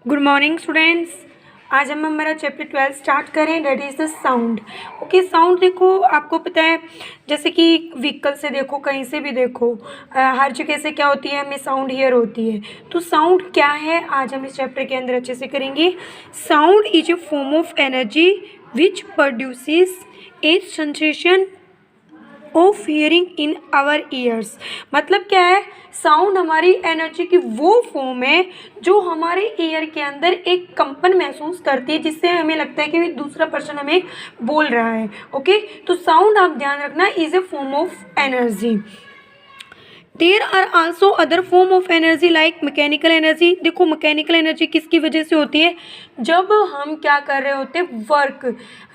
Good morning students. आज हम हमारा चैप्टर 12 स्टार्ट करें, that is the sound. Okay, sound देखो, आपको पता है जैसे कि व्हीकल से देखो, कहीं से भी देखो, हर जगह से क्या होती है, हमें साउंड हियर होती है। तो साउंड क्या है, आज हम इस चैप्टर के अंदर अच्छे से करेंगे। Sound is a form of energy which produces a sensation of hearing in our ears. मतलब क्या है, साउंड हमारी एनर्जी की वो फॉर्म है जो हमारे ईयर के अंदर एक कंपन महसूस करती है, जिससे हमें लगता है कि दूसरा पर्सन हमें बोल रहा है। ओके, तो साउंड आप ध्यान रखना is a form of energy. There are also other form of energy like mechanical energy. देखो, मैकेनिकल एनर्जी किसकी वजह से होती है, जब हम क्या कर रहे होते हैं, वर्क,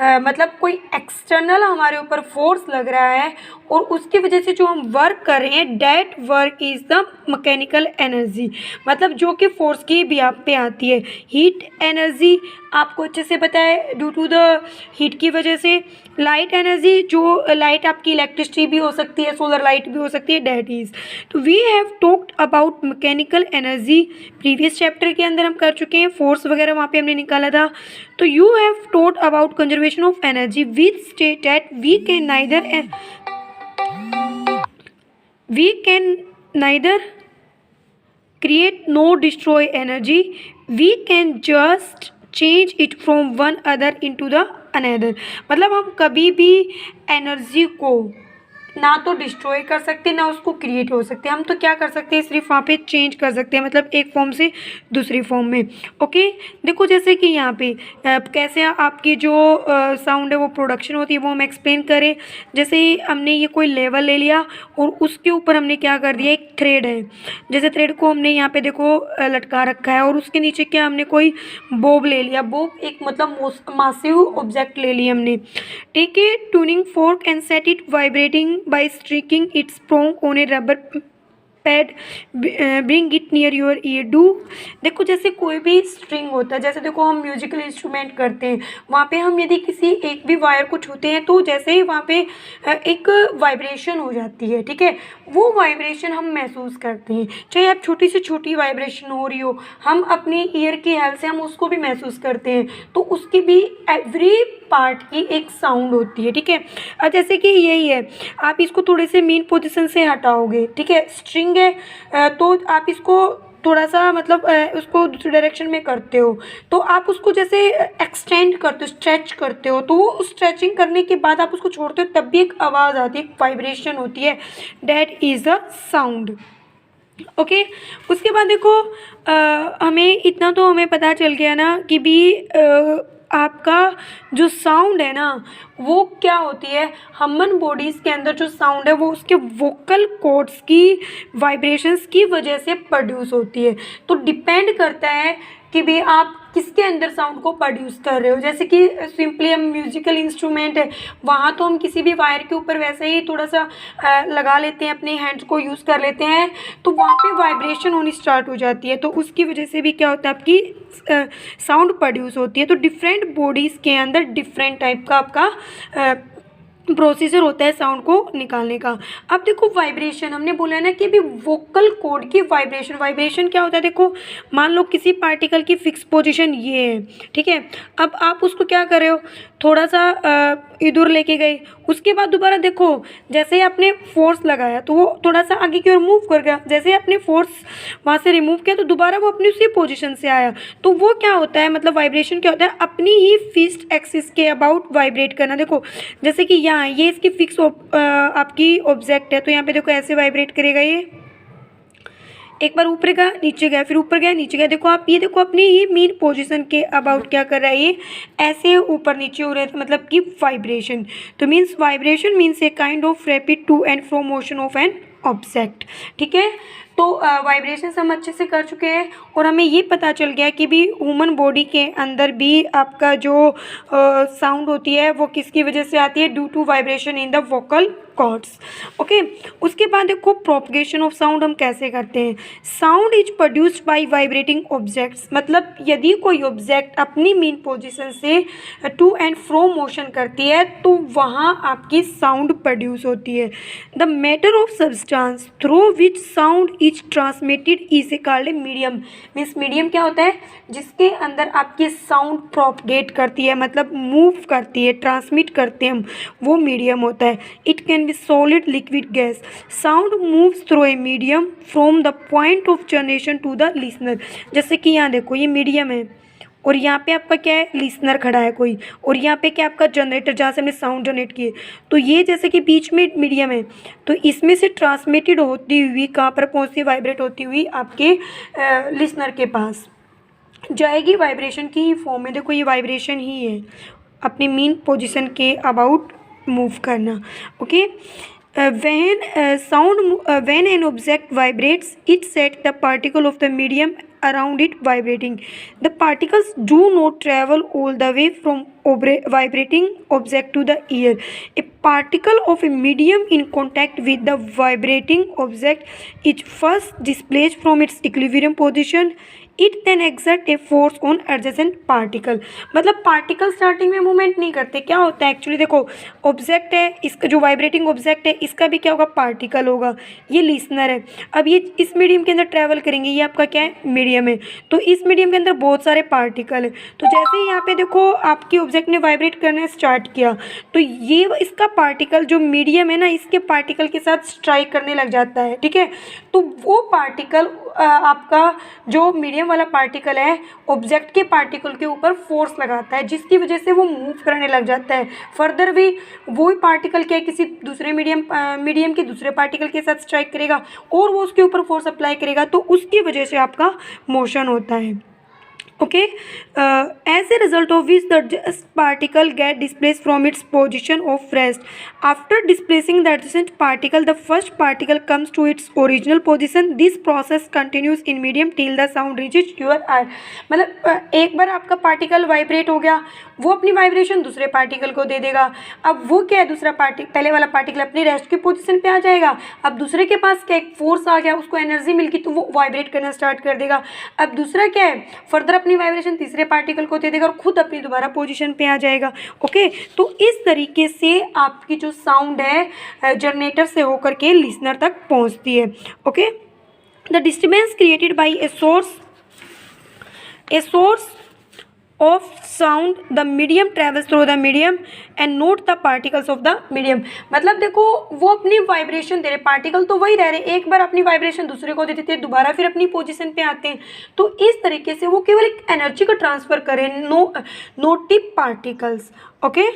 मतलब कोई एक्सटर्नल हमारे ऊपर फोर्स लग रहा है और उसकी वजह से जो हम वर्क कर रहे हैं, that work is the mechanical energy, मतलब जो कि फोर्स की भी आप पे आती है। हीट एनर्जी आपको अच्छे से पता है, ड्यू टू द हीट की वजह से। लाइट एनर्जी, जो लाइट आपकी इलेक्ट्रिसिटी भी हो सकती है, सोलर लाइट भी हो सकती है, डैट इज़। तो we have talked about mechanical energy, previous chapter के अंदर हम कर चुके हैं, फोर्स वगैरह वहाँ पे हमने निकाला था। तो you have taught about conservation of energy which state that we can neither create nor destroy energy, we can just change it from one other into the another। मतलब हम कभी भी एनर्जी को ना तो डिस्ट्रॉय कर सकते, ना उसको क्रिएट हो सकते। हम तो क्या कर सकते हैं, सिर्फ वहाँ पे चेंज कर सकते हैं, मतलब एक फॉर्म से दूसरी फॉर्म में। ओके, देखो जैसे कि यहाँ पे कैसे आपकी जो साउंड है वो प्रोडक्शन होती है, वो हम एक्सप्लेन करें। जैसे हमने ये कोई लेवल ले लिया और उसके ऊपर हमने क्या कर दिया, एक थ्रेड है, जैसे थ्रेड को हमने यहाँ पे देखो लटका रखा है, और उसके नीचे क्या हमने कोई बोब ले लिया, बोब एक मतलब मासिव ऑब्जेक्ट ले लिया हमने। Take a tuning fork and set it vibrating by striking its prong on a rubber pad, bring it near your ear. Do, देखो जैसे कोई भी स्ट्रिंग होता है, जैसे देखो हम म्यूजिकल इंस्ट्रूमेंट करते हैं, वहाँ पे हम यदि किसी एक भी वायर को छूते हैं तो जैसे ही वहाँ पे एक वाइब्रेशन हो जाती है, ठीक है, वो वाइब्रेशन हम महसूस करते हैं। चाहे आप छोटी से छोटी वाइब्रेशन हो रही हो, हम अपनी ईयर की हेल्प से हम उसको भी महसूस करते हैं। तो उसकी भी एवरी पार्ट की एक साउंड होती है, ठीक है। अब जैसे कि यही है, आप इसको थोड़े से मेन पोजीशन से हटाओगे, ठीक है, स्ट्रिंग है, तो आप इसको थोड़ा सा मतलब उसको दूसरी डायरेक्शन में करते हो, तो आप उसको जैसे एक्सटेंड करते हो, स्ट्रेच करते हो, तो वो स्ट्रेचिंग करने के बाद आप उसको छोड़ते हो, तब भी एक आवाज़ आती है, एक वाइब्रेशन होती है, that is a sound. Okay, उसके बाद देखो हमें इतना तो हमें पता चल गया ना कि भी आपका जो साउंड है ना वो क्या होती है, ह्यूमन बॉडीज़ के अंदर जो साउंड है वो उसके वोकल कॉर्ड्स की वाइब्रेशंस की वजह से प्रोड्यूस होती है। तो डिपेंड करता है कि भी आप किसके अंदर साउंड को प्रोड्यूस कर रहे हो। जैसे कि सिंपली हम म्यूजिकल इंस्ट्रूमेंट है, वहाँ तो हम किसी भी वायर के ऊपर वैसे ही थोड़ा सा लगा लेते हैं, अपने हैंड्स को यूज़ कर लेते हैं, तो वहाँ पे वाइब्रेशन होनी स्टार्ट हो जाती है, तो उसकी वजह से भी क्या होता है, आपकी साउंड प्रोड्यूस होती है। तो डिफरेंट बॉडीज़ के अंदर डिफरेंट टाइप का आपका प्रोसीजर होता है साउंड को निकालने का। अब देखो वाइब्रेशन, हमने बोला है ना कि अभी वोकल कॉर्ड की वाइब्रेशन, वाइब्रेशन क्या होता है, देखो मान लो किसी पार्टिकल की फिक्स पोजीशन ये है, ठीक है, अब आप उसको क्या कर रहे हो, थोड़ा सा इधर लेके गए, उसके बाद दोबारा देखो जैसे ही आपने फोर्स लगाया तो वो थोड़ा सा आगे की ओर मूव कर गया, जैसे ही आपने फोर्स वहाँ से रिमूव किया तो दोबारा वो अपनी उसी पोजीशन से आया। तो वो क्या होता है, मतलब वाइब्रेशन क्या होता है, अपनी ही फिक्स्ड एक्सिस के अबाउट वाइब्रेट करना। देखो जैसे कि यहाँ ये इसकी फिक्स आपकी ऑब्जेक्ट है, तो यहाँ पे देखो ऐसे वाइब्रेट करेगा, ये एक बार ऊपर गया नीचे गया, फिर ऊपर गया नीचे गया, देखो आप ये देखो अपनी ही मेन पोजीशन के अबाउट क्या कर रहा है, ये ऐसे ऊपर नीचे हो रहे थे, मतलब कि वाइब्रेशन। तो means vibration means a kind of rapid to and fro motion of an object, ठीक है। तो वाइब्रेशन हम अच्छे से कर चुके हैं और हमें ये पता चल गया कि भी ह्यूमन बॉडी के अंदर भी आपका जो साउंड होती है वो किसकी वजह से आती है, due to vibration in the vocal cords. Okay, उसके बाद देखो प्रोपगेशन ऑफ साउंड हम कैसे करते हैं। Sound is produced by vibrating objects, मतलब यदि कोई ऑब्जेक्ट अपनी मीन पोजीशन से टू एंड फ्रो मोशन करती है तो वहाँ आपकी साउंड प्रोड्यूस होती है। The matter of substance through which sound is transmitted is called a medium. Means medium क्या होता है, जिसके अंदर आपकी साउंड प्रोपगेट करती है, मतलब मूव करती है, ट्रांसमिट करते हैं हम, वो मीडियम होता है। It can be solid, liquid, gas. Sound moves through a medium from the point of generation to the listener. जैसे कि यहाँ देखो ये मीडियम है और यहाँ पे आपका क्या है, लिसनर खड़ा है कोई, और यहाँ पे क्या आपका जनरेटर जहाँ से हमने साउंड जनरेट किए। तो ये जैसे कि बीच में मीडियम है, तो इसमें से ट्रांसमिटेड होती हुई कहाँ पर पहुँचती है, वाइब्रेट होती हुई आपके लिसनर के पास जाएगी। वाइब्रेशन की ही फॉर्म में, देखो ये वाइब्रेशन ही है, अपनी मीन पोजीशन के अबाउट मूव करना। Okay, when an object vibrates, it sets the particle of the medium around it vibrating. The particles do not travel all the way from vibrating object to the ear. A particle of a medium in contact with the vibrating object is first displaced from its equilibrium position. It then exert a force on adjacent particle. मतलब particle starting में movement नहीं करते, क्या होता है actually, देखो object है, इसका जो वाइब्रेटिंग ऑब्जेक्ट है इसका भी क्या होगा, पार्टिकल होगा। ये लिसनर है, अब ये इस मीडियम के अंदर ट्रैवल करेंगे, ये आपका क्या है, मीडियम है। तो इस मीडियम के अंदर बहुत सारे पार्टिकल है। तो जैसे ही यहाँ पे देखो आपके ऑब्जेक्ट ने वाइब्रेट करना स्टार्ट किया, तो ये इसका पार्टिकल जो मीडियम है ना, इसके पार्टिकल के साथ स्ट्राइक करने लग जाता है। ठीक है, तो वो पार्टिकल आपका जो मीडियम वाला पार्टिकल है ऑब्जेक्ट के पार्टिकल के ऊपर फोर्स लगाता है, जिसकी वजह से वो मूव करने लग जाता है। फर्दर भी वही पार्टिकल क्या है, किसी दूसरे मीडियम के दूसरे पार्टिकल के साथ स्ट्राइक करेगा और वो उसके ऊपर फोर्स अप्लाई करेगा, तो उसकी वजह से आपका मोशन होता है। Okay, as a result of which the particle get displaced from its position of rest. After displacing the adjacent particle, the first particle comes to its original position. This process continues in medium till the sound reaches your ear. मतलब एक बार आपका particle vibrate हो गया, वो अपनी vibration दूसरे particle को दे देगा। अब वो क्या है, दूसरा पहले वाला पार्टिकल अपनी रेस्ट की पोजीशन पे आ जाएगा। अब दूसरे के पास क्या, एक फोर्स आ गया, उसको एनर्जी मिल गई, तो वो वाइब्रेट करना स्टार्ट कर देगा। अब दूसरा क्या है, फर्दर अपनी वाइब्रेशन तीसरे पार्टिकल को दे देगा और खुद अपनी दोबारा पोजीशन पे आ जाएगा। ओके, तो इस तरीके से आपकी जो साउंड है जनरेटर से होकर के लिसनर तक पहुंचती है। Okay, the disturbance created by a source of sound, the medium travels through the medium and not the particles of the medium। मतलब देखो वो अपनी वाइब्रेशन दे रहे, पार्टिकल तो वही रह रहे, एक बार अपनी वाइब्रेशन दूसरे को दे देते हैं, दोबारा फिर अपनी पोजीशन पे आते हैं। तो इस तरीके से वो केवल एक एनर्जी को ट्रांसफर करें, नो टिप पार्टिकल्स। ओके।